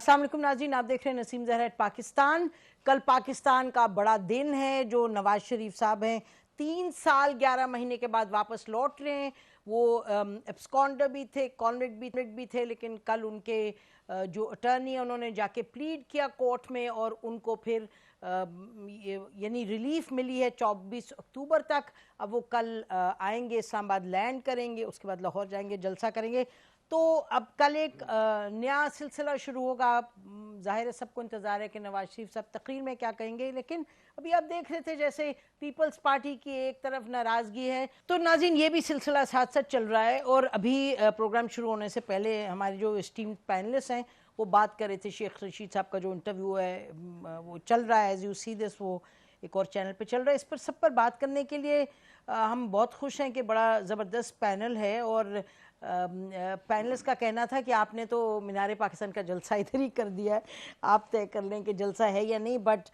अस्सलाम वालेकुम नाज़रीन, आप देख रहे हैं नसीम ज़हरा एट पाकिस्तान। कल पाकिस्तान का बड़ा दिन है। जो नवाज शरीफ साहब हैं 3 साल 11 महीने के बाद वापस लौट रहे हैं। वो एब्सकॉन्डर भी थे, कॉन्विक्ट भी थे, लेकिन कल उनके जो अटर्नी है उन्होंने जाके प्लीड किया कोर्ट में और उनको फिर यानी रिलीफ मिली है 24 अक्टूबर तक। अब वो कल आएंगे, इस्लामाबाद लैंड करेंगे, उसके बाद लाहौर जाएंगे, जलसा करेंगे। तो अब कल एक नया सिलसिला शुरू होगा। जाहिर है सबको इंतज़ार है कि नवाज शरीफ साहब तकरीर में क्या कहेंगे, लेकिन अभी आप देख रहे थे जैसे पीपल्स पार्टी की एक तरफ नाराज़गी है, तो नाज़रीन ये भी सिलसिला साथ साथ चल रहा है। और अभी प्रोग्राम शुरू होने से पहले हमारे जो स्टीम्ड पैनलिस्ट हैं वो बात कर रहे थे। शेख रशीद साहब का जो इंटरव्यू है वो चल रहा है, एज यू सी दिस, वो एक और चैनल पे चल रहा है। इस पर सब पर बात करने के लिए हम बहुत खुश हैं कि बड़ा ज़बरदस्त पैनल है। और पैनलिस्ट का कहना था कि आपने तो मीनार पाकिस्तान का जलसा इधर ही कर दिया है, आप तय कर लें कि जलसा है या नहीं। बट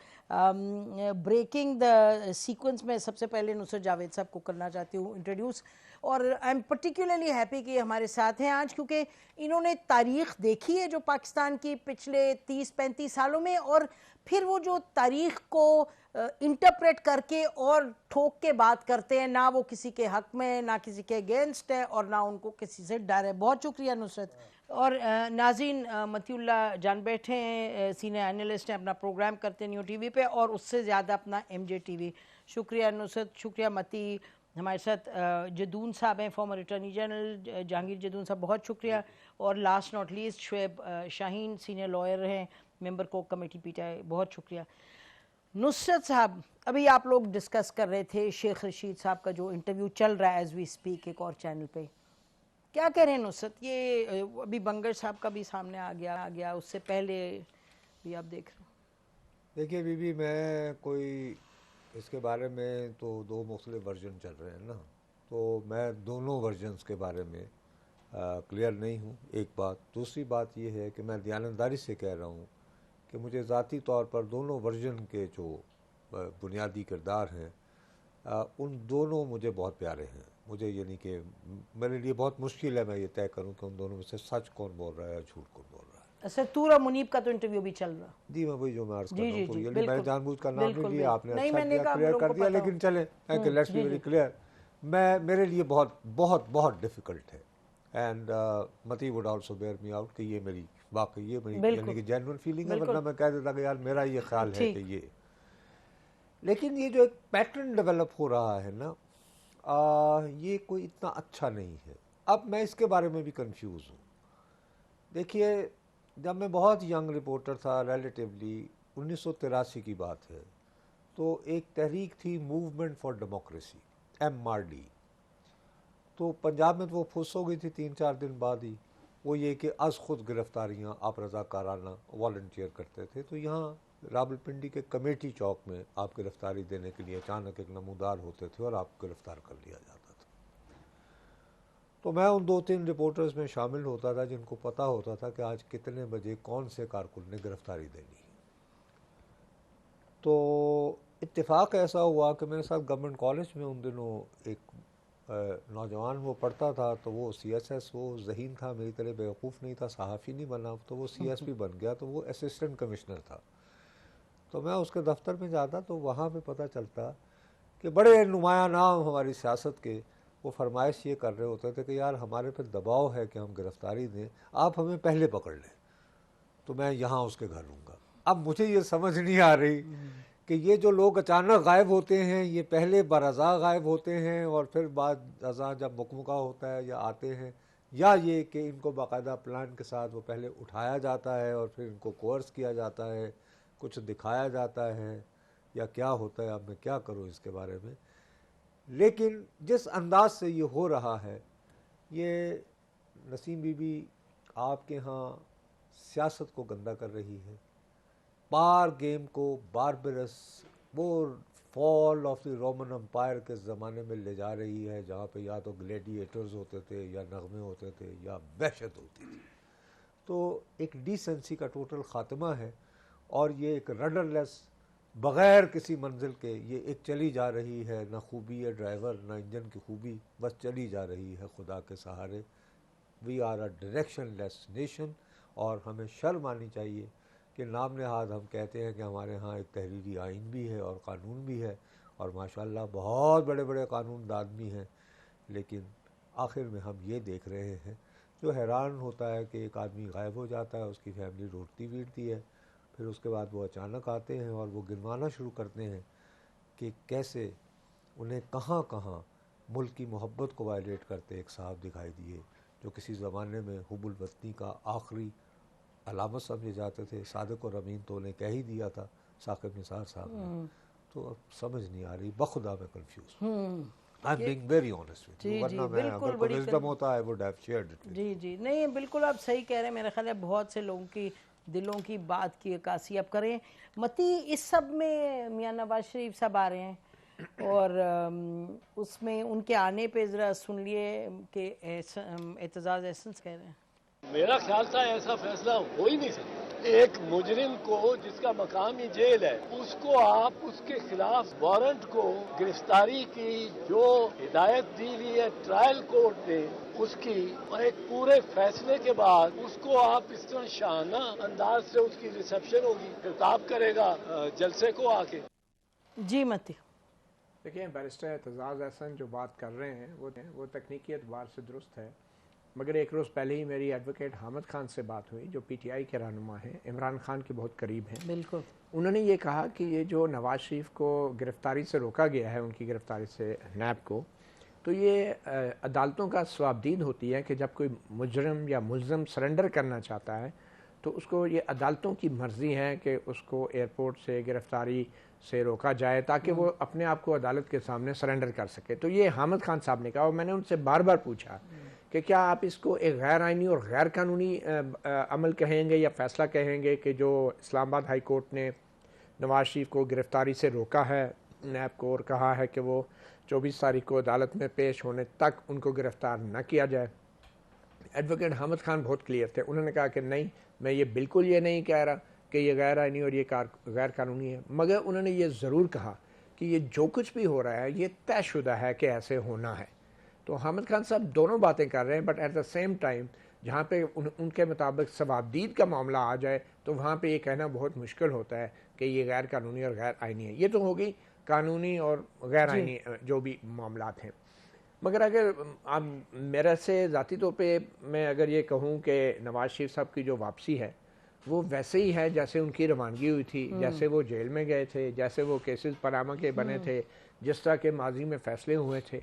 ब्रेकिंग द सीक्वेंस में सबसे पहले नुसरत जावेद साहब को करना चाहती हूँ इंट्रोड्यूस। और आई एम पर्टिकुलरली हैप्पी कि हमारे साथ हैं आज, क्योंकि इन्होंने तारीख़ देखी है जो पाकिस्तान की पिछले 30-35 सालों में, और फिर वो जो तारीख़ को इंटरप्रेट करके और ठोक के बात करते हैं। ना वो किसी के हक में, ना किसी के अगेंस्ट है, और ना उनको किसी से डर है। बहुत शुक्रिया नुसरत। और नाज़रीन मतीउल्ला जान बैठे हैं, सीनियर एनालिस्ट हैं, अपना प्रोग्राम करते हैं न्यू टीवी पे, और उससे ज़्यादा अपना MJ TV। शुक्रिया नुसरत, शुक्रिया मती। हमारे साथ जदून साहब हैं, farmer attorney general Jahangir Jadoon साहब, बहुत शुक्रिया। और last not least Shoaib Shaheen, senior lawyer हैं, मेंबर कोर कमेटी PTI, बहुत शुक्रिया। नुसरत साहब, अभी आप लोग डिस्कस कर रहे थे शेख रशीद साहब का जो इंटरव्यू चल रहा है एज वी स्पीक एक और चैनल पे, क्या कह रहे हैं नुसरत? ये अभी बंगर साहब का भी सामने आ गया, उससे पहले भी आप देख रहे हो। देखिए बीबी, मैं कोई इसके बारे में तो दो मुख्तलिफ वर्जन चल रहे हैं ना, तो मैं दोनों वर्जन्स के बारे में क्लियर नहीं हूँ। एक बात। दूसरी बात ये है कि मैं दयानतदारी से कह रहा हूँ कि मुझे ज़ाती तौर पर दोनों वर्जन के जो बुनियादी किरदार हैं उन दोनों मुझे बहुत प्यारे हैं। मुझे यानी कि मेरे लिए बहुत मुश्किल है मैं ये तय करूं कि उन दोनों में से सच कौन बोल रहा है और झूठ कौन बोल रहा है। अच्छा, तूरा मुनीब का तो इंटरव्यू भी चल रहा। जी, मैं वही जो मैं अर्ज़ कर जी रहा हूँ, जी तो जी, ये मैंने बिल्कुल जानबूझ कर नाम नहीं लिया, आपने नहीं, अच्छा मैंने किया, कहा क्लियर कर लोगों को दिया। पता लेकिन हो। चले लेट्स बी वेरी क्लियर, मेरे लिए बहुत बहुत बहुत डिफ़िकल्ट है। एंड मती would also bear me out कि ये मेरी वाकई ये मेरी यानी कि जेन्युइन फीलिंग है, वरना मैं कह देता कि यार मेरा ये ख्याल है कि ये। लेकिन ये जो एक पैटर्न डेवलप हो रहा है ना, ये कोई इतना अच्छा नहीं है। अब मैं इसके बारे में भी कंफ्यूज हूँ। देखिए, जब मैं बहुत यंग रिपोर्टर था, रिलेटिवली 1983 की बात है, तो एक तहरीक थी मूवमेंट फॉर डेमोक्रेसी, MRD। तो पंजाब में तो वो फुस हो गई थी 3-4 दिन बाद ही। वो ये कि अज खुद गिरफ्तारियाँ आप रज़ाकाराना वॉलंटियर करते थे, तो यहाँ रावलपिंडी के कमेटी चौक में आप गिरफ्तारी देने के लिए अचानक एक नमूदार होते थे और आपको गिरफ्तार कर लिया जाता था। तो मैं उन 2-3 रिपोर्टर्स में शामिल होता था जिनको पता होता था कि आज कितने बजे कौन से कारकुन ने गिरफ्तारी देनी है। तो इत्तेफाक ऐसा हुआ कि मेरे साथ गवर्नमेंट कॉलेज में उन दिनों एक नौजवान वो पढ़ता था, तो वो CSS, वो ज़हीन था, मेरी तरह बेवकूफ़ नहीं था, सहाफ़ी नहीं बना, तो वो CSP बन गया, तो वो असिस्टेंट कमिश्नर था। तो मैं उसके दफ्तर में जाता तो वहाँ पे पता चलता कि बड़े नुमाया नाम हमारी सियासत के वो फरमाइश ये कर रहे होते थे कि यार हमारे पे दबाव है कि हम गिरफ्तारी दें, आप हमें पहले पकड़ लें तो मैं यहाँ उसके घर रहूँगा। अब मुझे ये समझ नहीं आ रही कि ये जो लोग अचानक गायब होते हैं, ये पहले बरज़ा गायब होते हैं और फिर बाद अज़ा जब मुकमुका होता है या आते हैं, या ये कि इनको बाकायदा प्लान के साथ वो पहले उठाया जाता है और फिर इनको कोर्स किया जाता है, कुछ दिखाया जाता है, या क्या होता है। अब मैं क्या करूँ इसके बारे में। लेकिन जिस अंदाज से ये हो रहा है, ये नसीम बीबी आपके यहाँ सियासत को गंदा कर रही है, पार गेम को बारबरस, वो fall of the Roman Empire के ज़माने में ले जा रही है, जहाँ पे या तो ग्लेडिएटर्स होते थे, या नगमे होते थे, या वहशत होती थी। तो एक डिसेंसी का टोटल ख़ात्मा है, और ये एक रडरलेस, बग़ैर किसी मंजिल के ये एक चली जा रही है। ना खूबी है ड्राइवर, ना इंजन की खूबी, बस चली जा रही है खुदा के सहारे। We are a directionless nation, और हमें शर्म आनी चाहिए कि नाम नहाद हम कहते हैं कि हमारे यहाँ एक तहरीरी आइन भी है और कानून भी है और माशाल्लाह बहुत बड़े बड़े कानूनदान भी हैं, लेकिन आखिर में हम ये देख रहे हैं, जो हैरान होता है कि एक आदमी गायब हो जाता है, उसकी फैमिली रोती पीटती है, फिर उसके बाद वो अचानक आते हैं और वो गिनवाना शुरू करते हैं कि कैसे उन्हें कहाँ कहाँ मुल्क की मोहब्बत को वायलेट करते एक साहब दिखाई दिए, जो किसी ज़माने में हुब्बुल वतनी का आखिरी अलामत समझे जाते थे। सादिक और अमीन तो उन्हें कह ही दिया था साकिब निसार साहब ने। तो अब समझ नहीं आ रही, बखुदा मैं confuse. I am being very honest with you, वरना मैं अगर कोई विज़डम होता I would have shared it. जी जी, नहीं बिल्कुल आप सही कह रहे हैं। मेरा ख्याल है बहुत से लोगों की दिलों की बात की अक्कासी आप करें। मती, इस सब में मियां नवाज शरीफ साहब आ रहे हैं और उसमें उनके आने पे ज़रा सुन लिए कि एतजाज़ एहसन कह रहे हैं। मेरा ख्याल था ऐसा फैसला हो ही नहीं सकता। एक मुजरिम को जिसका मकाम ही जेल है, उसको आप उसके खिलाफ वारंट को गिरफ्तारी की जो हिदायत दी हुई है ट्रायल कोर्ट ने उसकी, और एक पूरे फैसले के बाद उसको आप इस तरह शाहाना अंदाज से उसकी रिसेप्शन होगी, खिताब करेगा जलसे को आके। जी मती, देखिए बैरिस्टर एतजाज़ एहसन जो बात कर रहे हैं वो तकनीकी एतबार से दुरुस्त है, मगर एक रोज़ पहले ही मेरी एडवोकेट हामिद खान से बात हुई जो पीटीआई के रहनुमा हैं, इमरान खान के बहुत करीब हैं। बिल्कुल, उन्होंने ये कहा कि ये जो नवाज शरीफ को गिरफ़्तारी से रोका गया है, उनकी गिरफ़्तारी से नैब को, तो ये अदालतों का स्वाबदीद होती है कि जब कोई मुजरम या मुल्ज़म सरेंडर करना चाहता है तो उसको ये अदालतों की मर्ज़ी है कि उसको एयरपोर्ट से गिरफ़्तारी से रोका जाए ताकि वो अपने आप को अदालत के सामने सरेंडर कर सके। तो ये हामिद खान साहब ने कहा और मैंने उनसे बार बार पूछा कि क्या आप इसको एक गैर आइनी और गैर कानूनी अमल कहेंगे या फ़ैसला कहेंगे कि जो इस्लामाबाद हाई कोर्ट ने नवाज शरीफ को गिरफ़्तारी से रोका है नैब को और कहा है कि वो 24 तारीख को अदालत में पेश होने तक उनको गिरफ़्तार न किया जाए। एडवोकेट हामिद खान बहुत क्लियर थे, उन्होंने कहा कि नहीं, मैं ये बिल्कुल ये नहीं कह रहा कि ये गैर आइनी और ये गैर कानूनी है, मगर उन्होंने ये ज़रूर कहा कि ये जो कुछ भी हो रहा है ये तयशुदा है कि ऐसे होना है। तो हामिद खान साहब दोनों बातें कर रहे हैं, but at the same time जहाँ पे उनके मुताबिक सवाबदीद का मामला आ जाए तो वहाँ पे ये कहना बहुत मुश्किल होता है कि ये गैर कानूनी और गैर आइनी है। ये तो होगी कानूनी और गैर आइनी जो भी मामलात हैं। मगर अगर आप मेरे से ज़ाती तौर पे मैं अगर ये कहूँ कि नवाज शरीफ साहब की जो वापसी है वो वैसे ही है जैसे उनकी रवानगी हुई थी, जैसे वो जेल में गए थे, जैसे वो केसेस पनामा के बने थे, जिस तरह के माजी में फ़ैसले हुए थे।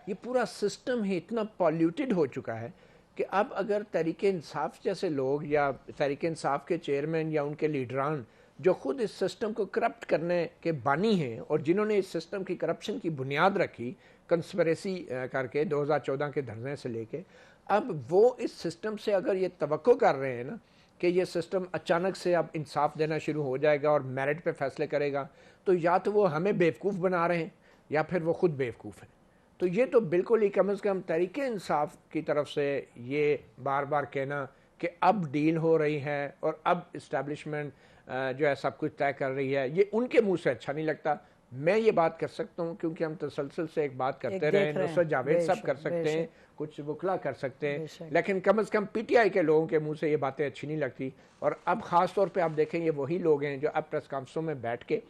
ये पूरा सिस्टम ही इतना पॉल्यूटेड हो चुका है कि अब अगर तहरीक इंसाफ जैसे लोग या तहरीक इंसाफ के चेयरमैन या उनके लीडरान जो खुद इस सिस्टम को करप्ट करने के बानी हैं और जिन्होंने इस सिस्टम की करप्शन की बुनियाद रखी कंस्पिरेसी करके 2014 के धरने से लेके, अब वो इस सिस्टम से अगर ये तवक्को कर रहे हैं ना कि ये सिस्टम अचानक से अब इंसाफ देना शुरू हो जाएगा और मेरिट पे फैसले करेगा, तो या तो वो हमें बेवकूफ़ बना रहे हैं या फिर वो खुद बेवकूफ़ हैं। तो ये तो बिल्कुल ही कम से कम तहरीक इंसाफ की तरफ से ये बार बार कहना कि अब डील हो रही है और अब इस्टेब्लिशमेंट जो है सब कुछ तय कर रही है, ये उनके मुंह से अच्छा नहीं लगता। मैं ये बात कर सकता हूँ क्योंकि हम तसलसल से एक बात करते रहे, नुसरत जावेद साहब कर सकते हैं, कुछ वकला कर सकते हैं, लेकिन कम से कम पीटीआई के लोगों के मुंह से ये बातें अच्छी नहीं लगती। और अब ख़ास तौर पे आप देखें ये वही लोग हैं जो अब प्रेस कॉन्फ्रेंसों में बैठ के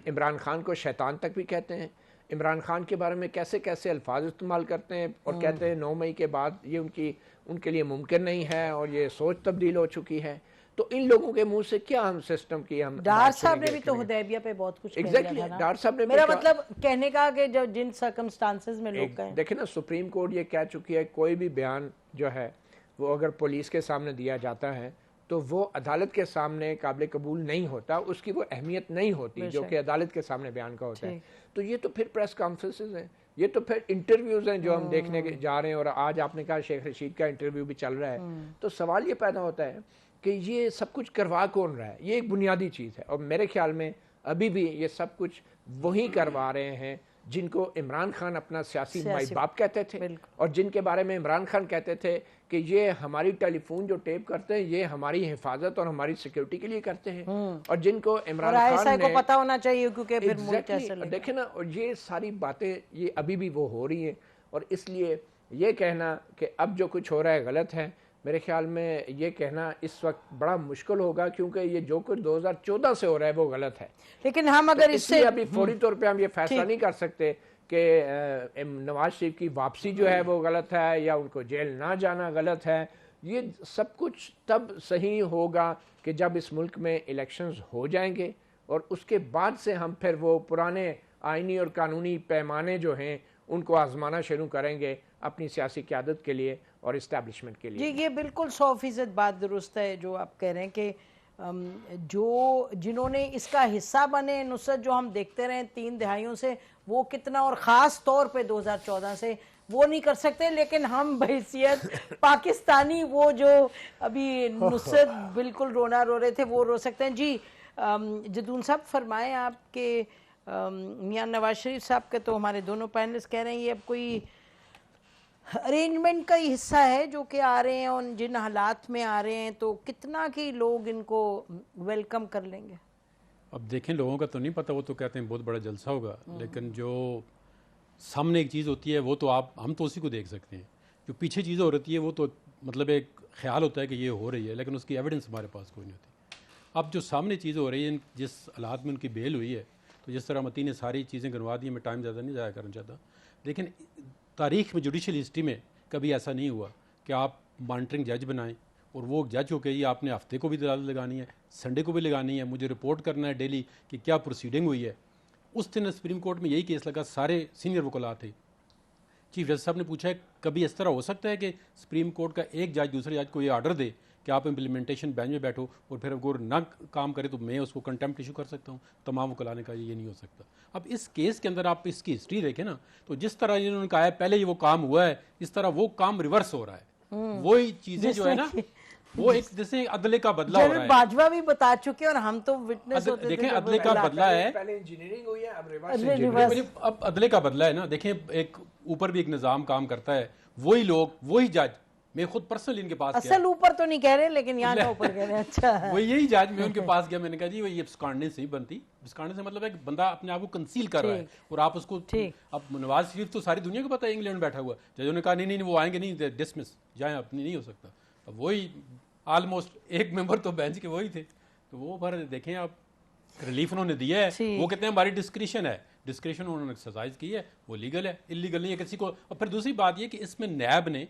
इमरान खान को शैतान तक भी कहते हैं, इमरान खान के बारे में कैसे कैसे अल्फाज इस्तेमाल करते हैं और कहते हैं 9 मई के बाद ये उनके लिए मुमकिन नहीं है और ये सोच तब्दील हो चुकी है। तो इन लोगों के मुंह से क्या हम सिस्टम की हम डार साहब ने भी तो हुदैबिया पे बहुत कुछ एग्जैक्टली डार साहब ने मेरा मतलब कहने का कि जो जिन सर्कमस्टांसेस में लोग गए, देखे ना सुप्रीम कोर्ट ये कह चुकी है कोई भी बयान जो है वो अगर पुलिस के सामने दिया जाता है तो वो अदालत के सामने काबिल कबूल नहीं होता, उसकी वो अहमियत नहीं होती जो कि अदालत के सामने बयान का होता है। तो ये तो फिर प्रेस कॉन्फ्रेंसेस हैं, ये तो फिर इंटरव्यूज हैं जो हम देखने जा रहे हैं। और आज आपने कहा शेख रशीद का इंटरव्यू भी चल रहा है, तो सवाल ये पैदा होता है कि ये सब कुछ करवा कौन रहा है। ये एक बुनियादी चीज़ है और मेरे ख्याल में अभी भी ये सब कुछ वही करवा रहे हैं जिनको इमरान खान अपना सियासी माई बाप कहते थे और जिनके बारे में इमरान खान कहते थे कि ये हमारी टेलीफोन जो टेप करते हैं ये हमारी हिफाजत और हमारी सिक्योरिटी के लिए करते हैं, और जिनको इमरान खान को पता होना चाहिए क्योंकि फिर मुल्क कैसे लेगा। देखे ना, और ये सारी बातें ये अभी भी वो हो रही हैं। और इसलिए ये कहना कि अब जो कुछ हो रहा है गलत है, मेरे ख्याल में ये कहना इस वक्त बड़ा मुश्किल होगा, क्योंकि ये जो कुछ 2014 से हो रहा है वो गलत है। लेकिन हम अगर तो इससे अभी फौरी तौर पे हम ये फैसला नहीं कर सकते कि नवाज शरीफ की वापसी जो है वो गलत है या उनको जेल ना जाना गलत है। ये सब कुछ तब सही होगा कि जब इस मुल्क में इलेक्शंस हो जाएंगे और उसके बाद से हम फिर वो पुराने आईनी और कानूनी पैमाने जो हैं उनको आजमाना शुरू करेंगे अपनी सियासी क़यादत के लिए और इस्टेब्लिशमेंट के लिए। जी, ये बिल्कुल 100% बात दुरुस्त है जो आप कह रहे हैं कि जो जिन्होंने इसका हिस्सा बने नुसरत, जो हम देखते रहे 3 दहाइयों से, वो कितना, और ख़ास तौर पे 2014 से वो नहीं कर सकते। लेकिन हम बहैसियत पाकिस्तानी वो जो अभी नुसरत बिल्कुल रोना रो रहे थे वो रो सकते हैं। जी जदून साहब फरमाएं आपके मियां नवाज शरीफ साहब के तो हमारे दोनों पैनलिस्ट कह रहे हैं ये अब कोई अरेंजमेंट का ही हिस्सा है जो कि आ रहे हैं और जिन हालात में आ रहे हैं, तो कितना कि लोग इनको वेलकम कर लेंगे। अब देखें, लोगों का तो नहीं पता, वो तो कहते हैं बहुत बड़ा जलसा होगा, लेकिन जो सामने एक चीज़ होती है वो तो हम तो उसी को देख सकते हैं। जो पीछे चीज़ें हो रही है वो तो मतलब एक ख्याल होता है कि ये हो रही है, लेकिन उसकी एविडेंस हमारे पास कोई नहीं होती। अब जो सामने चीज़ें हो रही हैं, जिस हालात में उनकी बेल हुई है, तो जिस तरह मती ने सारी चीज़ें गिनवा दी, मैं टाइम ज़्यादा नहीं ज़ाया करना चाहता, लेकिन तारीख़ में जुडिशल हिस्ट्री में कभी ऐसा नहीं हुआ कि आप मॉनिटरिंग जज बनाएं और वो जज हो गई, आपने हफ्ते को भी दलाल लगानी है, संडे को भी लगानी है, मुझे रिपोर्ट करना है डेली कि क्या प्रोसीडिंग हुई है। उस दिन सुप्रीम कोर्ट में यही केस लगा, सारे सीनियर वकला थे। चीफ जस्टिस साहब ने पूछा है कभी इस तरह हो सकता है कि सुप्रीम कोर्ट का एक जज दूसरे जज को ये ऑर्डर दे कि आप इम्प्लीमेंटेशन बेंच में बैठो और फिर अगर ना काम करे तो मैं उसको कंटेम्प्ट इशू कर सकता हूँ। तमाम वकला ने कहा ये नहीं हो सकता। अब इस केस के अंदर आप इसकी हिस्ट्री देखें ना, तो जिस तरह इन्होंने कहा है पहले ये वो काम हुआ है, इस तरह वो काम रिवर्स हो रहा है। वही चीज़ें जो है ना, वो एक जैसे अदले का बदला हो रहा है। बाजवा भी बता चुके और हम तो विटनेस होते थे। देखें अदले का बदला है, पहले इंजीनियरिंग हुई है, अब रिवर्स। अब अदले का बदला है ना। देखें, एक ऊपर भी एक निजाम काम करता है, वही लोग वही जज, मैं खुद पर्सनली इनके पास गया, असल ऊपर तो नहीं कह रहे लेकिन यहाँ का ऊपर कह रहे हैं। अच्छा, वही यही जज, मैं उनके पास गया, मैंने कहा जी ये बिस्कांडे से ही बनती। बिस्कांडे से मतलब एक बंदा अपने आप को कंसील कर रहा है और आप उसको, अब नवाज शरीफ तो सारी दुनिया को पता है इंग्लैंड बैठा हुआ, जजों ने कहा नहीं वो आएंगे नहीं, डिसमिस जाए, अपनी नहीं हो सकता। अब वही ऑलमोस्ट एक मेंबर तो बेंच के वही थे, तो वो पर देखें आप रिलीफ उन्होंने दिया है। वो कहते हैं हमारी डिस्क्रिशन है, डिस्क्रिशन उन्होंने एक्सरसाइज की है, वो लीगल है, इलीगल नहीं है किसी को। और फिर दूसरी बात ये कि इसमें नैब ने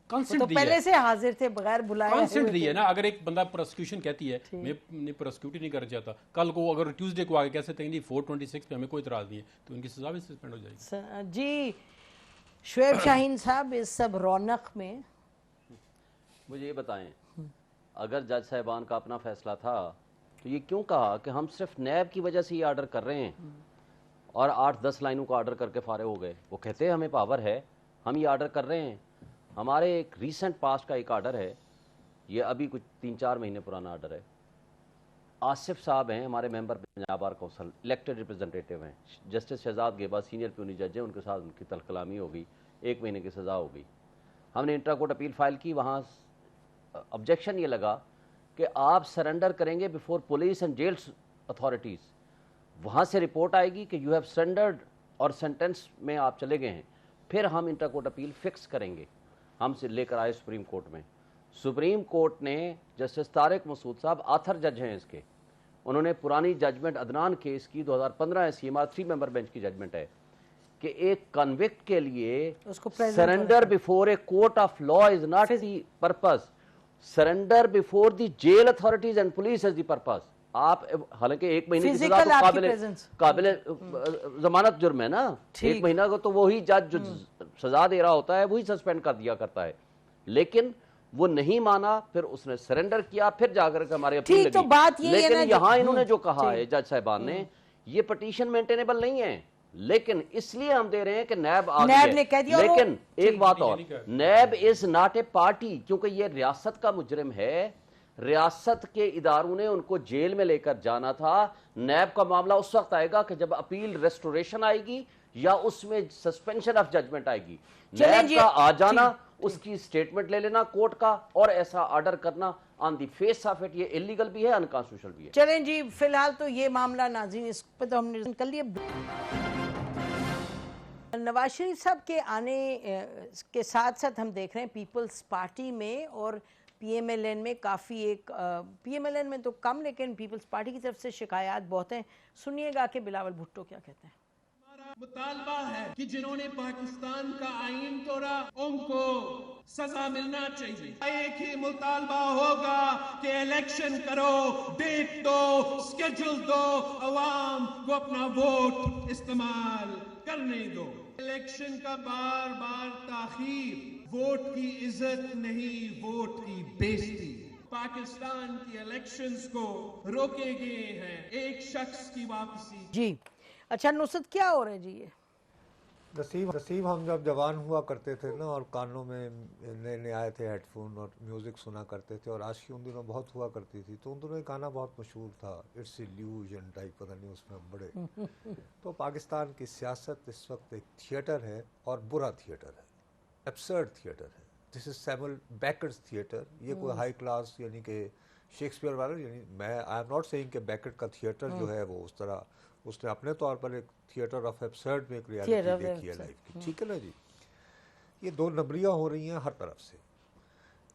कंसेंट दी है, पहले से हाजिर थे बगैर बुलाए, कंसेंट दी है ना। अगर एक बंदा प्रोसिक्यूशन कहती है मैं प्रोसिक्यूट ही नहीं करना चाहता, कल को अगर ट्यूसडे को आगे कह सकते हैं 426 पे हमें कोई इतराज नहीं है, तो उनकी सजा भी सस्पेंड हो जाएगी। जी शुएब शाहीन साहब, इस सब रौनक में मुझे ये बताएं, अगर जज साहिबान का अपना फैसला था तो ये क्यों कहा कि हम सिर्फ नैब की वजह से ये आर्डर कर रहे हैं और 8-10 लाइनों का आर्डर करके फारे हो गए। वो कहते हैं हमें पावर है, हम ये आर्डर कर रहे हैं। हमारे एक रीसेंट पास्ट का एक आर्डर है, ये अभी कुछ 3-4 महीने पुराना आर्डर है। आसिफ साहब हैं हमारे member Punjab bar council, elected representative हैं। जस्टिस शहजाद गेबा सीनियर प्यूनी जज हैं, उनके साथ उनकी तलकलामी हो गई, 1 महीने की सज़ा हो गई। हमने इंट्रा कोर्ट अपील फाइल की, वहाँ ऑब्जेक्शन ये लगा कि आप सरेंडर करेंगे before police and jail authorities, वहाँ से रिपोर्ट आएगी कि यू हैव सरेंडर्ड और सेंटेंस में आप चले गए हैं, फिर हम इंट्रा कोर्ट अपील फिक्स करेंगे। हमसे लेकर आए सुप्रीम कोर्ट में। सुप्रीम कोर्ट ने जस्टिस तारिक मसूद साहब आथर जज हैं इसके, उन्होंने पुरानी जजमेंट अदनान केस की 2015 है, सीएमआर 3 मेंबर बेंच की जजमेंट है कि एक कन्विक्ट के लिए surrender before a court of law is not the purpose, surrender before the jail authorities and police is the purpose. आप हालांकि 1 महीने की सजा तो काबिल जमानत जुर्म है ना, 1 महीना को तो वही जज जो सजा दे रहा होता है वही सस्पेंड कर दिया करता है, लेकिन वो नहीं माना, फिर उसने सरेंडर किया, फिर जाकर के हमारे अपील लगी। तो बात ये लेकिन यहाँ इन्होंने जो कहा है जज साहिबान ने, ये पिटीशन मेंटेनेबल नहीं है, लेकिन इसलिए हम दे रहे हैं कि नैब आ गई है। लेकिन एक बात और, नैब इज नॉट ए पार्टी, क्योंकि ये रियासत का मुजरिम है, रियासत के इदारों ने उनको जेल में लेकर जाना था। नैब का मामला उस वक्त आएगा कि जब अपील रेस्टोरेशन आएगी या उसमें सस्पेंशन ऑफ जजमेंट आएगी। नैब का आ जाना, उसकी स्टेटमेंट ले लेना कोर्ट का और ऐसा ऑर्डर करना on the face of it, ये इलीगल भी है, अनकॉन्स्टिट्यूशनल भी है। चलें जी, फिलहाल तो ये मामला नाज़रीन इस पे तो हमने कर लिया। नवाज शरीफ साहब के आने के साथ साथ हम देख रहे हैं पीपल्स पार्टी में और पीएमएलएन में काफ़ी एक पीएमएलएन में तो कम लेकिन पीपल्स पार्टी की तरफ से शिकायत बहुत हैं। सुनिएगा कि बिलावल भुट्टो क्या कहते हैं। मुतालबा है कि जिन्होंने पाकिस्तान का आईन तोड़ा उनको सजा मिलना चाहिए। एक ही मुतालबा होगा कि इलेक्शन करो, डेट दो, स्केड्यूल दो, अवाम को अपना वोट इस्तेमाल करने दो। इलेक्शन का बार बार ताखीर वोट की इज्जत नहीं, वोट की बेइज्जती। पाकिस्तान की इलेक्शंस को रोके गए हैं एक शख्स की वापसी। जी अच्छा नुसरत, क्या हो रहा है जी ये? नसीब हम जब जवान हुआ करते थे ना और कानों में नए नए आए थे हेडफोन और म्यूज़िक सुना करते थे और आशिकी उन दिनों बहुत हुआ करती थी, तो उन दिनों एक गाना बहुत मशहूर था, इट्स इल्यूजन टाइप, पता नहीं उसमें हम बड़े तो पाकिस्तान की सियासत इस वक्त एक थिएटर है और बुरा थिएटर है, एब्सर्ड थिएटर है। This is Samuel Beckett's theatre. ये कोई हाई क्लास यानी कि शेक्सपियर वाला, यानी मैं आई एम नॉट सेइंग कि बेकेट का थिएटर जो है वो उस तरह, उसने अपने तौर पर एक थिएटर ऑफ एब्सर्ड में एक रियलिटी देखी है लाइफ की, ठीक है ना जी। ये दो नंबरियां हो रही हैं हर तरफ से।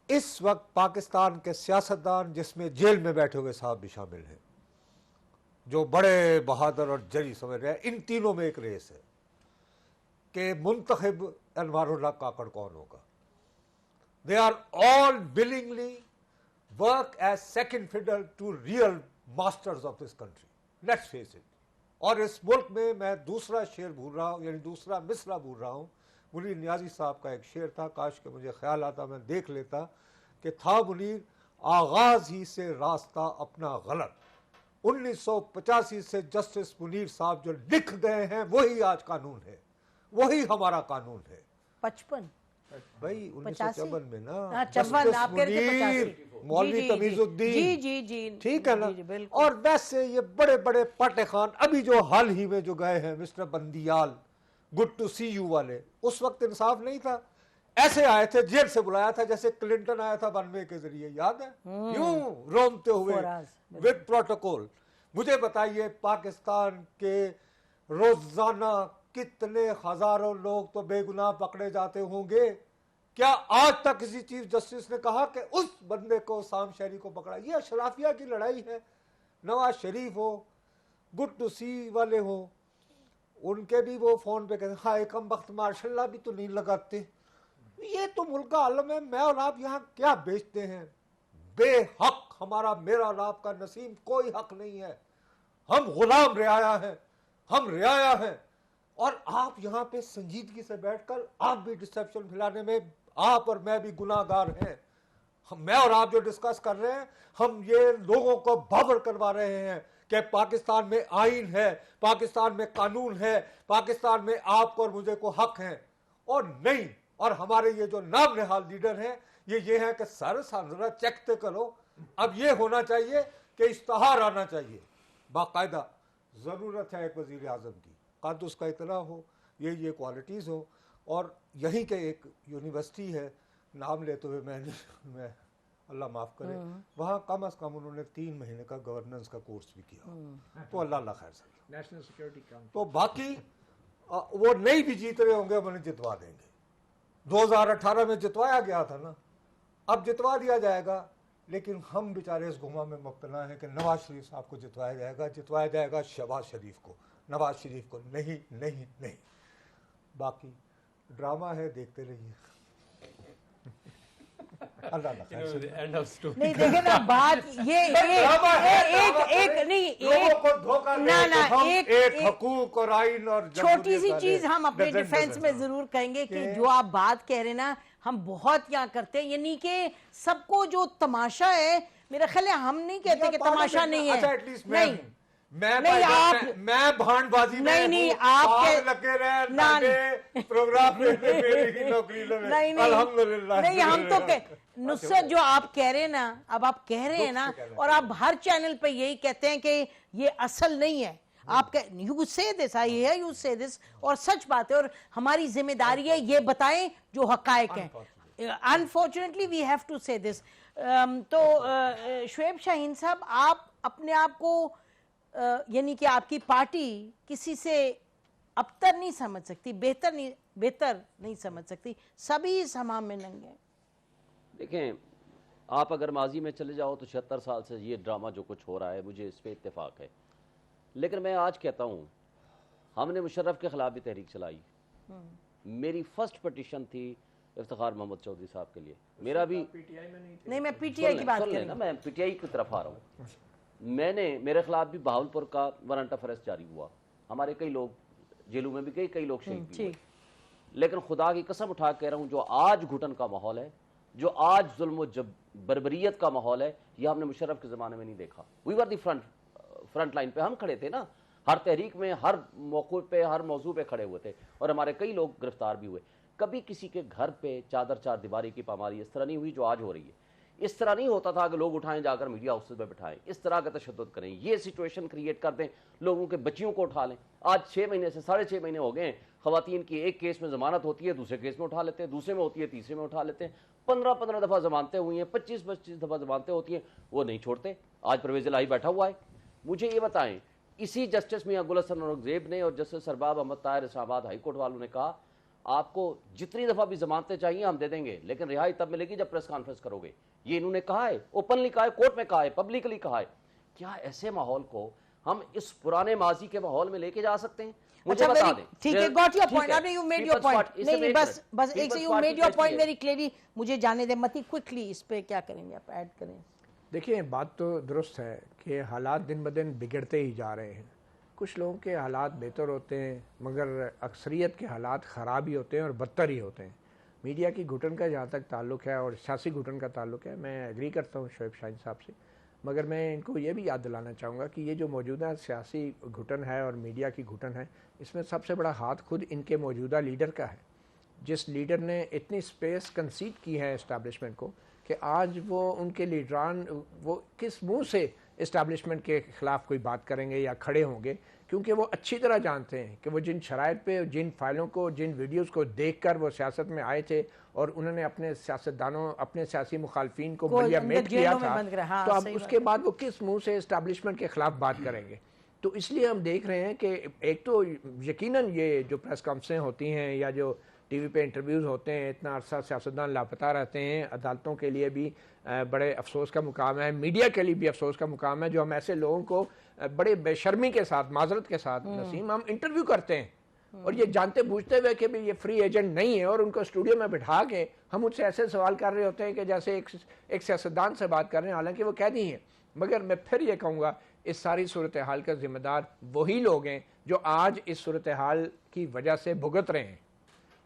इस वक्त पाकिस्तान के सियासतदान, जिसमें जेल में बैठे हुए साहब भी शामिल हैं, जो बड़े बहादुर और जरी समझ रहे हैं, इन तीनों में एक रेस है कि मुंतखब अनवारुल्लाह काकड़ कौन होगा। They are all willingly work as second fiddle to real masters of this country, let's face it. और इस मुल्क में मैं दूसरा शेर भूल रहा हूँ, यानी दूसरा मिसरा भूल रहा हूँ। मुनीर नियाजी साहब का एक शेर था, काश के मुझे ख्याल आता मैं देख लेता, कि था मुनीर आगाज ही से रास्ता अपना गलत, 1985 से जस्टिस मुनीर साहब जो लिख गए हैं वही आज कानून है, वही हमारा कानून है। 55 भाई 1954 में ना, हाँ, 54 आप कह रहे थे 85, मौलवी तमीजुद्दीन, जी जी जी ठीक है ना। जी, बिल्कुल। और वैसे ये बड़े बड़े पाटे खान अभी जो हाल ही में जो गए हैं, mister Bandial, good to see you वाले, उस वक्त इंसाफ नहीं था, ऐसे आए थे, जेल से बुलाया था जैसे क्लिंटन आया था बनवे के जरिए, याद है, यूं रोमते हुए विद प्रोटोकॉल। मुझे बताइए पाकिस्तान के रोजाना कितने हजारों लोग तो बेगुनाह पकड़े जाते होंगे। क्या आज तक किसी चीफ जस्टिस ने कहा कि उस बंदे को, साम शहरी को पकड़ा? ये अशराफिया की लड़ाई है। नवाज शरीफ हो, गुड टू सी वाले हो, उनके भी वो फोन पे कहते हाँ एकम वक्त मार्शल्ला भी तो नहीं लगाते। ये तो मुल्क का आलम है, मैं और आप यहाँ क्या बेचते हैं? बेहक हमारा मेरा और आपका नसीम कोई हक नहीं है, हम गुलाम रियाया हैं, हम रियाया हैं। और आप यहाँ पे संजीदगी से बैठकर आप भी डिसेप्शन फैलाने में आप और मैं भी गुनाहगार हैं। मैं और आप जो डिस्कस कर रहे हैं, हम ये लोगों को बावर करवा रहे हैं कि पाकिस्तान में आईन है, पाकिस्तान में कानून है, पाकिस्तान में आपको और मुझे को हक है, और नहीं। और हमारे ये जो नाम निहाल लीडर हैं ये है कि सर जरा चेक तो करो। अब ये होना चाहिए कि इश्तहार आना चाहिए बाकायदा, जरूरत है एक वजीर आजम की, कद उसका इतना हो, ये क्वालिटीज़ हो। और यहीं के एक यूनिवर्सिटी है, नाम लेते हुए मैं अल्लाह माफ़ करे, वहाँ कम अज़ कम उन्होंने 3 महीने का गवर्नेंस का कोर्स भी किया, तो अल्लाह खैर सके। National security council. तो बाकी वो नहीं भी जीत रहे होंगे, हम उन्हें जितवा देंगे। 2018 में जितवाया गया था ना, अब जितवा दिया जाएगा। लेकिन हम बेचारे इस गुमा में मुब्तला हैं कि नवाज शरीफ साहब को जितवाया जाएगा शहबाज शरीफ को, नवाज शरीफ को नहीं नहीं नहीं। बाकी ड्रामा है, देखते रहिए। अल्लाह एंड ऑफ स्टोरी। नहीं देखे ना बात ये एक नहीं, लोगों को धोखा एक हकूक और आइन और छोटी सी चीज हम अपने डिफेंस में जरूर कहेंगे कि जो आप बात कह रहे हैं ना, हम बहुत यहाँ करते हैं, यानी कि सबको जो तमाशा है, मेरा ख्याल है हम नहीं कहते कि तमाशा नहीं है। नहीं मैं भांडबाजी नहीं आप लगे रहे प्रोग्राम में मेरी नौकरी लगे, अल्हम्दुलिल्लाह। नहीं हम तो नुसरत जो आप कह रहे हैं ना, अब आप कह रहे हैं ना, और आप हर चैनल पे यही कहते हैं कि ये असल नहीं है। आप यू से दिस, आई हियर यू से दिस, और सच बात है, और हमारी जिम्मेदारी है ये बताएं जो हकायक हैं। अनफॉर्चुनेटली वी हैव टू से दिस। तो शुएब शाहीन साहब, आप अपने आप को यानी कि आपकी पार्टी किसी से अबतर नहीं समझ सकती, बेहतर नहीं समझ सकती, सभी इस हमाम में नंगे हैं। देखें, आप अगर माजी में चले जाओ तो 76 साल से ये ड्रामा जो कुछ हो रहा है, मुझे इस पर इत्तेफाक है। लेकिन मैं आज कहता हूँ, हमने मुशर्रफ के खिलाफ भी तहरीक चलाई। मेरी फर्स्ट पटिशन थी इफ्तिखार मोहम्मद चौधरी साहब के लिए। मेरा भी नहीं, मैं पीटीआई की बात कर रही हूं। मैं पीटीआई की तरफ आ रहा हूँ। मेरे खिलाफ भी बहावलपुर का वारंट ऑफ अरेस्ट जारी हुआ। हमारे कई लोग जेलों में भी गए, कई लोग शहीद भी हुए। लेकिन खुदा की कसम उठा कह रहा हूँ, जो आज घुटन का माहौल है, जो आज जुल्म जब बर्बरियत का माहौल है, यह हमने मुशर्रफ के ज़माने में नहीं देखा। We were the front line पे हम खड़े थे ना, हर तहरीक में, हर मौक़ू पे, हर मौजू पे खड़े हुए थे, और हमारे कई लोग गिरफ्तार भी हुए। कभी किसी के घर पे चादर चार दीवारी की पामारी इस तरह नहीं हुई जो आज हो रही है। इस तरह नहीं होता था कि लोग उठाएं जाकर मीडिया हाउसेज में बिठाएं, इस तरह का तशद्दुद करें, ये सिचुएशन क्रिएट कर दें, लोगों के बच्चियों को उठा लें। आज 6 महीने से 6.5 महीने हो गए, खवातीन की एक केस में जमानत होती है, दूसरे केस में उठा लेते हैं, दूसरे में होती है, तीसरे में उठा लेते हैं। 15 दफ़ा जमानतें हुई हैं, 25 दफ़ा जमानतें होती हैं, वो नहीं छोड़ते। आज परवेज़ इलाही बैठा हुआ है। मुझे ये बताएं, इसी जस्टिस मियां गुल हसन औरंगजेब ने और justice Sarbab Ahmad Tahir Islamabad high court वालों ने कहा, आपको जितनी दफ़ा भी जमानतें चाहिए हम दे देंगे, लेकिन रिहाई तब मिलेगी जब प्रेस कॉन्फ्रेंस करोगे। ये इन्होंने कहा है, ओपनली कहा है, कोर्ट में कहा है, पब्लिकली कहा है। क्या ऐसे माहौल को हम इस पुराने माजी के माहौल में लेके जा सकते हैं? मुझे बता दें। ठीक है, गॉट योर पॉइंट। आपने यू मेड योर पॉइंट। नहीं, बस एक से you made your point very clearly. मुझे जाने दे मती, क्विकली इस पे क्या करेंगे आप, ऐड करें। देखिए, बात तो दुरुस्त है कि हालात दिन ब दिन बिगड़ते ही जा रहे हैं। कुछ लोगों के हालात बेहतर होते हैं, मगर अक्सरियत के हालात ख़राब ही होते हैं और बदतर ही होते हैं। मीडिया की घुटन का जहाँ तक ताल्लुक़ है और सियासी घुटन का ताल्लुक़ है, मैं एग्री करता हूँ शोएब शाहीन साहब से, मगर मैं इनको ये भी याद दिलाना चाहूँगा कि ये जो मौजूदा सियासी घुटन है और मीडिया की घुटन है, इसमें सबसे बड़ा हाथ खुद इनके मौजूदा लीडर का है। जिस लीडर ने इतनी स्पेस कंसीड की है इस्टेब्लिशमेंट को कि आज वो उनके लीडरान वो किस मुंह से इस्टेब्लिशमेंट के ख़िलाफ़ कोई बात करेंगे या खड़े होंगे, क्योंकि वो अच्छी तरह जानते हैं कि वो जिन शराइत पे, जिन फाइलों को, जिन वीडियोस को देखकर वो सियासत में आए थे और उन्होंने अपने सियासतदानों, अपने सियासी मुखालफिन को बलिया मेट किया था, हाँ, तो अब उसके बाद वो किस मुंह से इस्टेब्लिशमेंट के ख़िलाफ़ बात करेंगे। तो इसलिए हम देख रहे हैं कि एक तो यकीनन ये जो प्रेस कॉन्फ्रेंसें होती हैं या जो टीवी पे इंटरव्यूज़ होते हैं, इतना अरसा सियासतदान लापता रहते हैं, अदालतों के लिए भी बड़े अफसोस का मुकाम है, मीडिया के लिए भी अफसोस का मुकाम है, जो हम ऐसे लोगों को बड़े बेशर्मी के साथ, माजरत के साथ नसीम हम इंटरव्यू करते हैं और ये जानते बूझते हुए कि भाई ये फ्री एजेंट नहीं है, और उनको स्टूडियो में बिठा के हम उनसे ऐसे सवाल कर रहे होते हैं कि जैसे एक सियासतदान से बात कर रहे हैं, हालांकि वो कह दी हैं। मगर मैं फिर ये कहूँगा, इस सारी सूरत हाल का जिम्मेदार वही लोग हैं जो आज इस सूरत हाल की वजह से भुगत रहे हैं,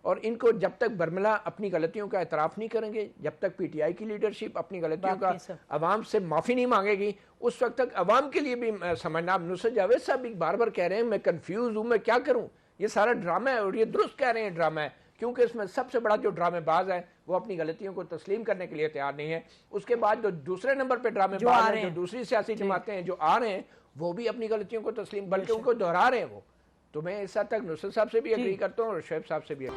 और इनको जब तक बर्मला अपनी गलतियों का एतराफ़ नहीं करेंगे, जब तक पीटीआई की लीडरशिप अपनी गलतियों का अवाम से माफ़ी नहीं मांगेगी, उस वक्त तक अवाम के लिए भी समझना। आप नुसरत जावेद साहब भी बार बार कह रहे हैं मैं कंफ्यूज हूँ, मैं क्या करूँ, ये सारा ड्रामा है, और ये दुरुस्त कह रहे हैं ड्रामा है, क्योंकि इसमें सबसे बड़ा जो ड्रामेबाज है वो अपनी गलतियों को तस्लीम करने के लिए तैयार नहीं है। उसके बाद जो दूसरे नंबर पर ड्रामेबाज हैं, जो दूसरी सियासी जमातें हैं जो आ रहे हैं, वो भी अपनी गलतियों को तस्लीम, बल्कि उनको दोहरा रहे हैं। वो तो मैं इस हद तक नुसरत साहब से भी एग्री करता हूँ और शोएब साहब से भी।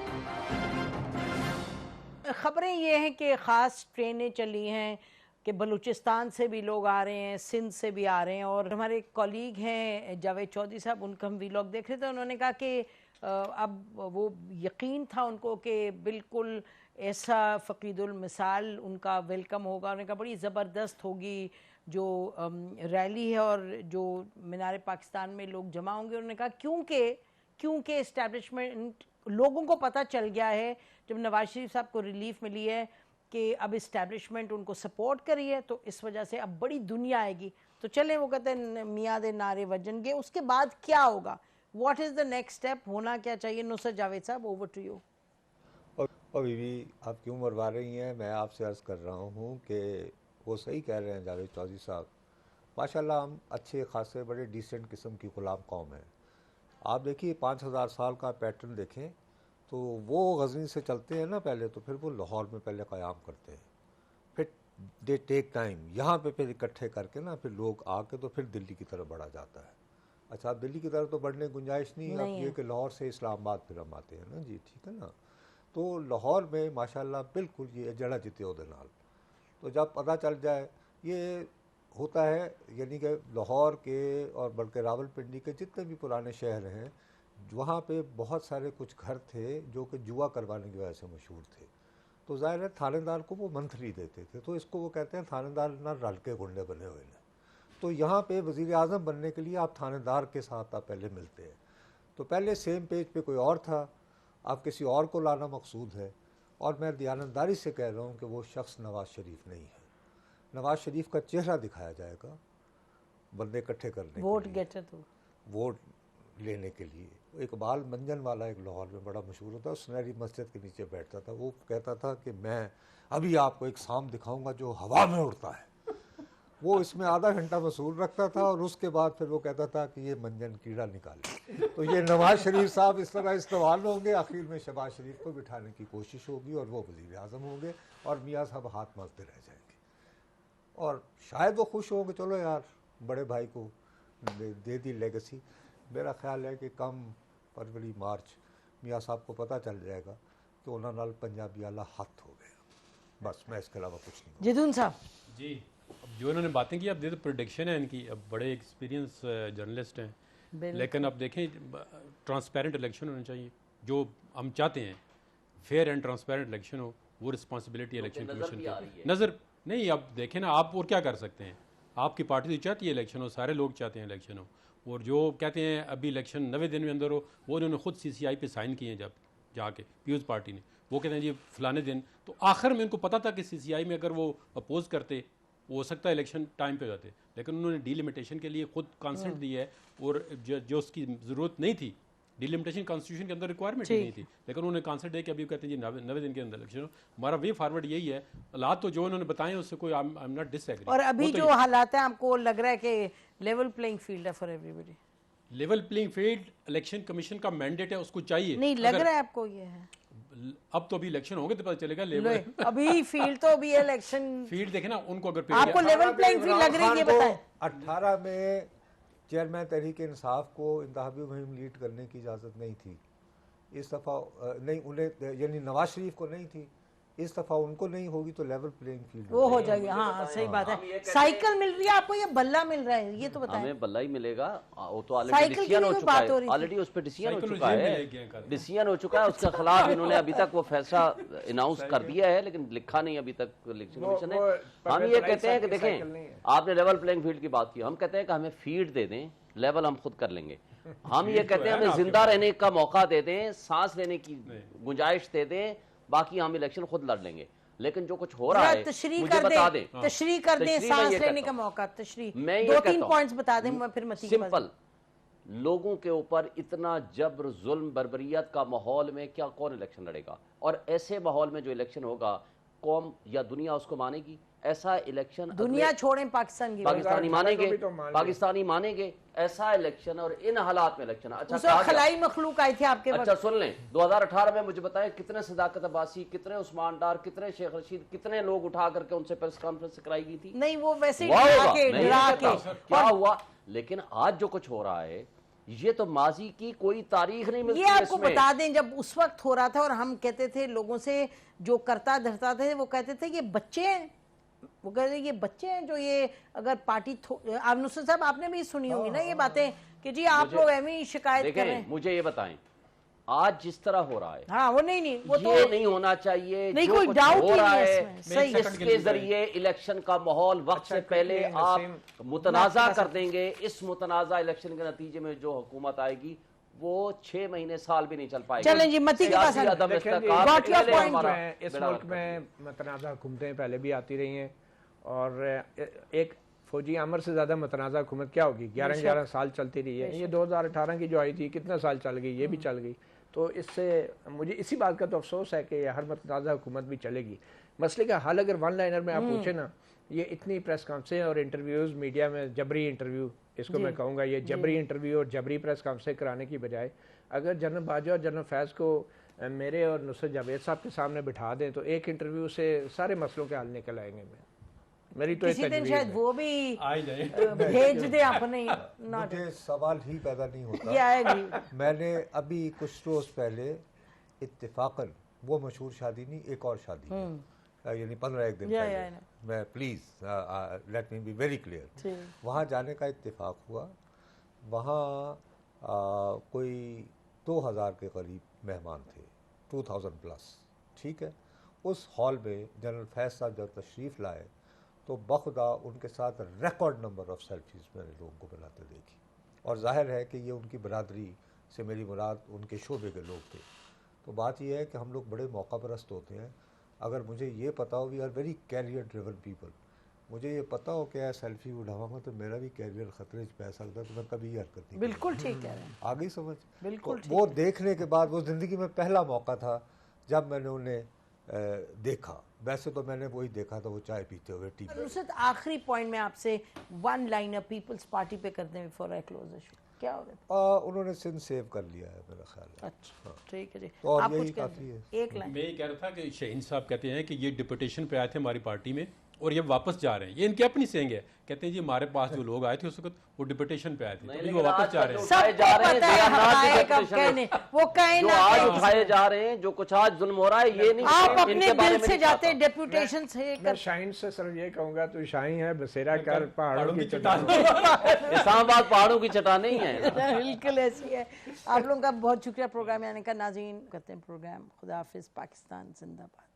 खबरें ये हैं कि ख़ास ट्रेनें चली हैं कि बलूचिस्तान से भी लोग आ रहे हैं, सिंध से भी आ रहे हैं, और हमारे कॉलीग हैं जावेद चौधरी साहब, उनका हम वीलॉग देख रहे थे, उन्होंने कहा कि अब वो यकीन था उनको कि बिल्कुल ऐसा फ़कीदुल मिसाल उनका वेलकम होगा। उन्होंने कहा बड़ी ज़बरदस्त होगी जो रैली है और जो मीनार पाकिस्तान में लोग जमा होंगे। उन्होंने कहा क्योंकि इस्टेब्लिशमेंट, लोगों को पता चल गया है जब नवाज शरीफ साहब को रिलीफ मिली है कि अब इस्टेब्लिशमेंट उनको सपोर्ट करी है, तो इस वजह से अब बड़ी दुनिया आएगी। तो चले, वो कहते हैं मियाँ दे नारे वजनगे, उसके बाद क्या होगा, what is the next step, होना क्या चाहिए? नुसरत जावेद साहब, ओवर टू यू। और बीवी आप क्यों मरवा रही हैं, मैं आपसे अर्ज़ कर रहा हूँ कि वो सही कह रहे हैं जावेद चौधरी साहब। माशाल्लाह हम अच्छे खासे बड़े डिसेंट किस्म की गुलाम कौम है। आप देखिए 5000 साल का पैटर्न देखें तो वो गज़नी से चलते हैं ना पहले, तो फिर वो लाहौर में पहले क़याम करते हैं, फिर दे टेक टाइम, यहाँ पे फिर इकट्ठे करके ना फिर लोग आके तो फिर दिल्ली की तरफ बढ़ा जाता है। अच्छा, आप दिल्ली की तरफ तो बढ़ने की गुंजाइश नहीं है, आप ये कि लाहौर से इस्लामाबाद फिर हम आते हैं ना जी, ठीक है ना। तो लाहौर में माशाल्लाह बिल्कुल ये जड़ा जिते उहदे नाल, तो जब पता चल जाए ये होता है, यानी कि लाहौर के और बल्कि रावलपिंडी के जितने भी पुराने शहर हैं, वहाँ पे बहुत सारे कुछ घर थे जो कि जुआ करवाने की वजह से मशहूर थे। तो जाहिर है थानेदार को वो मंथली देते थे, तो इसको वो कहते हैं थानेदार ना रल के गुंडे बने हुए हैं। तो यहाँ पे वज़ीर आज़म बनने के लिए आप थानेदार के साथ आप पहले मिलते हैं, तो पहले सेम पेज पे कोई और था, आप किसी और को लाना मकसूद है। और मैं दयानतदारी से कह रहा हूँ कि वो शख्स नवाज़ शरीफ नहीं है। नवाज़ शरीफ का चेहरा दिखाया जाएगा बंदे इकट्ठे करने वोट के लिए, गेटर तो वोट लेने के लिए। इकबाल मंजन वाला एक लाहौर में बड़ा मशहूर होता है, सुनहरी मस्जिद के नीचे बैठता था, वो कहता था कि मैं अभी आपको एक सांप दिखाऊंगा जो हवा में उड़ता है। वो इसमें आधा घंटा मसूल रखता था और उसके बाद फिर वो कहता था कि ये मंजन कीड़ा निकाले। तो ये नवाज शरीफ साहब इस तरह इस्तेमाल होंगे, आखिर में शहबाज शरीफ को बिठाने की कोशिश होगी और वो वज़ीर आज़म होंगे और मियाँ साहब हाथ मारते रह जाएंगे। और शायद वो खुश होंगे, चलो यार बड़े भाई को दे दी लेगेसी। मेरा ख्याल है कि कम फरवरी मार्च मियाँ साहब को पता चल जाएगा कि उन्होंने नाल पंजाबी आला हाथ हो गया। बस मैं इसके अलावा कुछ नहीं। जिदून साहब जी, अब जो इन्होंने बातें की, अब ये तो प्रोडिक्शन है इनकी, अब बड़े एक्सपीरियंस जर्नलिस्ट हैं, लेकिन अब देखें ट्रांसपेरेंट इलेक्शन होना चाहिए, जो हम चाहते हैं फेयर एंड ट्रांसपेरेंट इलेक्शन हो, वो रिस्पॉन्सिबिलिटी इलेक्शन कमीशन की नज़र नहीं। अब देखें ना, आप और क्या कर सकते हैं, आपकी पार्टी तो चाहती है इलेक्शन हो, सारे लोग चाहते हैं इलेक्शन हो, और जो कहते हैं अभी इलेक्शन 90 दिन में अंदर हो, वो उन्होंने खुद CCI पे साइन किए हैं जब जाके पीयूष पार्टी ने, वो कहते हैं जी फलाने दिन, तो आखिर में उनको पता था कि CCI में अगर वो अपोज करते हो सकता है इलेक्शन टाइम पे जाते, लेकिन उन्होंने डिलिमिटेशन के लिए खुद कॉन्सेंट दी है, और जो उसकी ज़रूरत नहीं थी, डिलिमिटेशन कॉन्स्टिट्यूशन के अंदर रिक्वायरमेंट ही नहीं थी, लेकिन उन्होंने कॉन्सेंट दे कि अभी कहते हैं जी 90 दिन के अंदर इलेक्शन हो। हमारा वे फॉरवर्ड यही है, हालात तो जो उन्होंने बताए उससे कोई आई एम नॉट डिसएग्री। और अभी जो हालात है, आपको लग रहा है कि लेवल प्लेइंग फील्ड है for everybody? Level playing field election commission का मैंडेट है, उसको चाहिए। नहीं लग रहा है आपको ये है? अब तो अभी इलेक्शन होंगे तो पता चलेगा लेवल। अभी फील्ड तो अभी इलेक्शन फील्ड देखे ना, उनको अगर आपको लेवल प्लेइंग फील्ड लग रही है, ये बताएं। 18 में चेयरमैन तहरीक इंसाफ को इंतखाबी मुहिम लीड करने की इजाज़त नहीं थी, इस दफ़ा नहीं उन्हें, यानी नवाज शरीफ को नहीं थी, इस दफ़ा उनको नहीं होगी, तो लेवल प्लेइंग फील्ड वो हो जाएगी। हाँ सही बात है। साइकिल मिल रही है आपको या बल्ला मिल रहा है, ये तो बताएं। हमें बल्ला ही मिलेगा, वो तो ऑलरेडी डिसीजन हो चुका है, ऑलरेडी उस पर डिसीजन हो चुका है, डिसीजन हो चुका है, उसके खिलाफ इन्होंने अभी तक वो फैसला अनाउंस कर दिया है, लेकिन लिखा नहीं अभी तक इलेक्शन कमीशन ने। हम ये कहते हैं कि देखें, आपने लेवल प्लेइंग फील्ड की बात की, हम कहते हैं कि हमें फीड दे दें, लेवल हम खुद कर लेंगे। हम ये कहते हैं हमें जिंदा रहने का मौका दे दें, सांस लेने की गुंजाइश दे दें, बाकी हम इलेक्शन खुद लड़ लेंगे। लेकिन जो कुछ हो रहा है मुझे बता दें, तशरीह कर दें, सांस लेने का मौका, तशरीह 2-3 पॉइंट्स बता दें, मैं फिर मती सिंपल। लोगों के ऊपर इतना जबर, जुल्म, बर्बरियत का माहौल में क्या कौन इलेक्शन लड़ेगा? और ऐसे माहौल में जो इलेक्शन होगा, कौम या दुनिया उसको मानेगी? ऐसा इलेक्शन दुनिया छोड़ें, पाकिस्तानी मानेंगे, पाकिस्तानी मानेंगे ऐसा इलेक्शन, और इन हालात में इलेक्शन। अच्छा खलाई मखलूक आई थी आपके अच्छा सुन लें, 2018 में मुझे बताएं कितने सदाकत अब्बासी, कितने उस्मान डार, कितने शेख रशीद, कितने लोग उठा करके उनसे प्रेस कॉन्फ्रेंस कराई गई थी? नहीं, वो वैसे ही क्या हुआ। लेकिन आज जो कुछ हो रहा है, ये तो माजी की कोई तारीख नहीं मिलती। ये आपको बता दें, जब उस वक्त हो रहा था और हम कहते थे लोगों से, जो करता धरता थे, वो कहते थे ये बच्चे हैं, वो कहते ये बच्चे हैं जो ये अगर पार्टी आप नुसरत साहब आपने भी सुनी होंगी ना ये बातें कि जी आप लोग ऐਵੇਂ ही शिकायत कर रहे हैं। मुझे ये बताएं, आज जिस तरह हो रहा है, हाँ वो नहीं वो ये तो नहीं होना चाहिए। नहीं, कोई डाउट ही नहीं है इसमें। सही, इसके जरिए इलेक्शन का माहौल वक्त से पहले आप मुतनाजा कर देंगे। इस मुतनाजा इलेक्शन के नतीजे में जो हुकूमत आएगी वो 6 महीने साल भी नहीं चल पाएगी। चलें जी, मती के पास इस मुल्क में मुतनाजा हुकूमतें पहले भी आती रही हैं, और एक फौजी आमर से ज़्यादा मुतनाज़ा हुकूमत क्या होगी? 11 साल चलती रही है। ये 2018 की जो आई थी कितना साल चल गई, ये भी चल गई। तो इससे मुझे इसी बात का तो अफसोस है कि हर मुतनाज़ा हुकूमत भी चलेगी। मसले का हल अगर वन लाइनर में आप पूछे ना, ये इतनी प्रेस कॉन्फ्रेंस और इंटरव्यूज़ मीडिया में, जबरी इंटरव्यू इसको मैं कहूँगा, ये जबरी इंटरव्यू और जबरी प्रेस कॉन्फ्रेंस कराने की बजाय अगर जनरल बाजवा और जनरल फैज़ को मेरे और नुसरत जावेद साहब के सामने बिठा दें तो एक इंटरव्यू से सारे मसलों के हल निकल आएंगे। मेरी तो किसी दिन शायद वो भी भेज दे अपने। मुझे सवाल ही पैदा नहीं होता। ये आएगी। मैंने अभी कुछ रोज पहले इत्तेफाकन, वो मशहूर शादी नहीं, एक और शादी यानी 15 दिन पहले, मैं please let me be very clear, वहाँ जाने का इत्तेफाक हुआ। वहाँ कोई 2000 के करीब मेहमान थे, 2000 प्लस, ठीक है। उस हॉल में जनरल फैज़ साहब जब तशरीफ़ लाए तो बखुदा उनके साथ रिकॉर्ड नंबर ऑफ सेल्फीज़ मैंने लोगों को बनाते देखी, और जाहिर है कि ये उनकी बरादरी से मेरी मुराद उनके शोबे के लोग थे। तो बात यह है कि हम लोग बड़े मौका परस्त होते हैं। अगर मुझे ये पता हो, we are very career driven people, मुझे ये पता हो कि सेल्फी उठाऊंगा तो मेरा भी कैरियर खतरे में पै सकता है, तो मैं कभी ये हरकत नहीं। बिल्कुल ठीक कह रहे हैं, आ गई समझ? बिल्कुल तो वो देखने के बाद, वो ज़िंदगी में पहला मौका था जब मैंने उन्हें देखा। वैसे तो मैंने वही देखा था, वो चाय पीते हुए टीवी। नुसरत, आखिरी पॉइंट में आपसे वन लाइनर पीपल्स पार्टी पे करते हैं फॉर क्लोज इशू, क्या हो रहा है? उन्होंने सिंध सेव कर लिया है मेरा ख्याल है। अच्छा ठीक है जी, तो अब आप यही कुछ कह काफ़ी रहे है। हैं? एक लाइन। मैं ये कह रहा था कि शाहीन साहब कहते हैं कि ये डिपुटेशन पे आए थे हमारी पार्टी में और ये वापस जा रहे हैं। ये इनकी अपनी सेंग है, कहते हैं जी हमारे पास जो लोग आए थे उस वक्त वो डिपुटेशन पे आए थे, तो अभी वो वापस जा रहे हैं। उठाए जा रहे हैं, पता है, they are not the हकायक अब deputation कहने, list. वो कहे जो ना आज कहे। उठाए जा रहे हैं, जो कुछ आज जुल्म हो रहा है, ये नहीं आप इनके अपने बारे दिल में से नहीं जाते चाहता। डेपुटेशन से मैं कर शाहीन से सिर्फ ये कहूँगा, तो शाही है बसेरा कर पहाड़ों की चट्टान। चट्टान। इस्लामाबाद पहाड़ों की चट्टान नहीं है। बिल्कुल ऐसी है। आप लोगों का बहुत शुक्रिया प्रोग्राम में आने का। नाज़रीन, करते हैं प्रोग्राम। खुदा हाफिज़। पाकिस्तान जिंदाबाद।